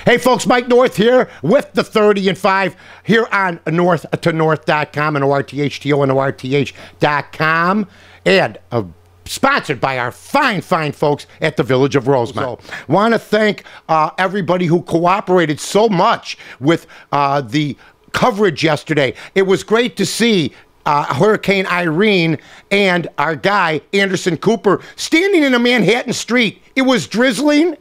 Hey folks, Mike North here with the 30 and 5 here on north2north.com and orthton.com and sponsored by our fine folks at the Village of Rosemont. Want to thank everybody who cooperated so much with the coverage yesterday. It was great to see Hurricane Irene and our guy, Anderson Cooper, standing in a Manhattan street. It was drizzling.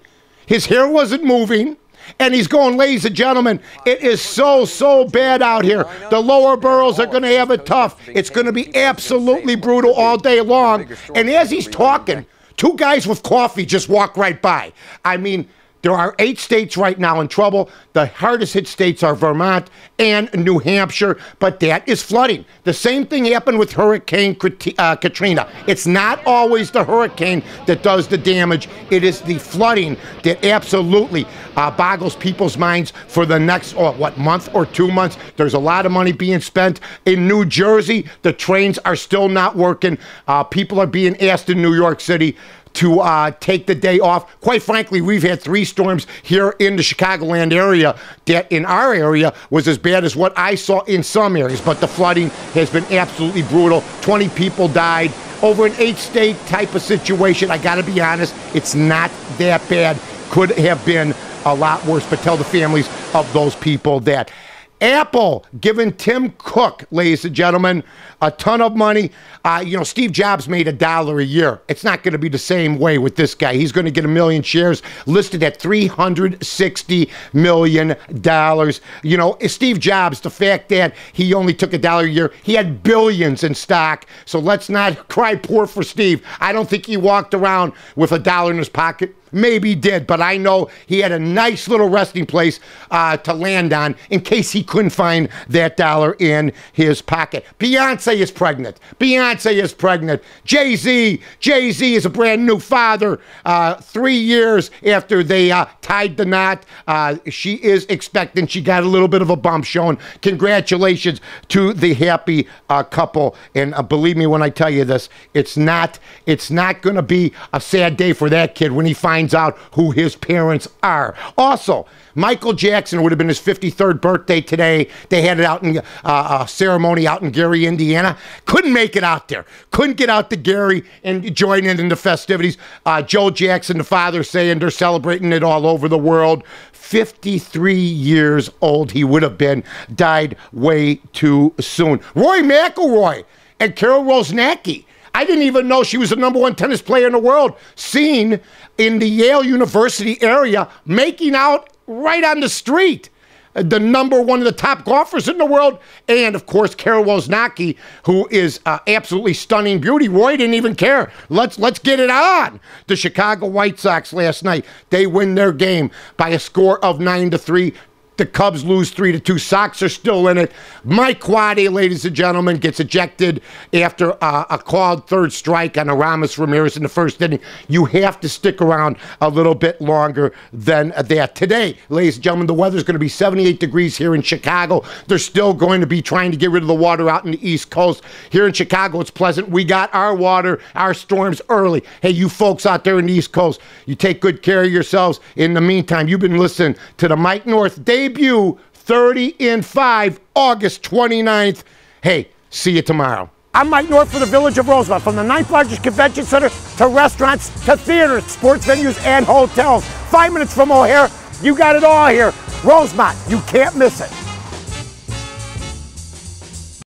His hair wasn't moving. And he's going, ladies and gentlemen, it is so bad out here. The lower boroughs are going to have it tough. It's going to be absolutely brutal all day long. And as he's talking, two guys with coffee just walk right by. I mean, there are 8 states right now in trouble. The hardest hit states are Vermont and New Hampshire, but that is flooding. The same thing happened with Hurricane Katrina. It's not always the hurricane that does the damage. It is the flooding that absolutely boggles people's minds for the next, month or 2 months. There's a lot of money being spent. In New Jersey, the trains are still not working. People are being asked in New York City to take the day off. Quite frankly, we've had 3 storms here in the Chicagoland area that in our area was as bad as what I saw in some areas, but the flooding has been absolutely brutal. 20 people died over an 8-state type of situation. I gotta be honest, it's not that bad. Could have been a lot worse, but tell the families of those people that. Apple giving Tim Cook, ladies and gentlemen, a ton of money. Steve Jobs made $1 a year. It's not going to be the same way with this guy. He's going to get 1 million shares listed at $360 million. Steve Jobs, the fact that he only took $1 a year, he had billions in stock. So let's not cry poor for Steve. I don't think he walked around with $1 in his pocket. Maybe he did, but I know he had a nice little resting place to land on in case he couldn't find that $1 in his pocket. Beyonce is pregnant. Beyonce is pregnant. Jay-Z is a brand new father. 3 years after they tied the knot, she is expectant. She got a little bit of a bump showing. Congratulations to the happy couple. And believe me when I tell you this, it's not going to be a sad day for that kid when he finds out who his parents are. Also, Michael Jackson would have been his 53rd birthday today. They had it out in a ceremony out in Gary, Indiana. Couldn't make it out there. Couldn't get out to Gary and join in the festivities. Joe Jackson, the father, saying they're celebrating it all over the world. 53 years old he would have been. Died way too soon. Rory McIlroy and Carol Wozniacki. I didn't even know she was the #1 tennis player in the world. Seen in the Yale University area, making out right on the street. The #1 of the top golfers in the world. And, of course, Carol Wozniacki, who is absolutely stunning beauty. Roy didn't even care. Let's get it on. The Chicago White Sox last night, they win their game by a score of 9-3. The Cubs lose 3-2. Sox are still in it. Mike Quade, ladies and gentlemen, gets ejected after a called third strike on Aramis Ramirez in the first inning. You have to stick around a little bit longer than that. Today, ladies and gentlemen, the weather's going to be 78 degrees here in Chicago. They're still going to be trying to get rid of the water out in the East Coast. Here in Chicago, it's pleasant. We got our water, our storms early. Hey, you folks out there in the East Coast, you take good care of yourselves. In the meantime, you've been listening to the Mike North debut 30 and 5, August 29th. Hey, see you tomorrow. I'm Mike North for the Village of Rosemont. From the 9th largest convention center to restaurants to theaters, sports venues, and hotels. 5 minutes from O'Hare, you got it all here. Rosemont, you can't miss it.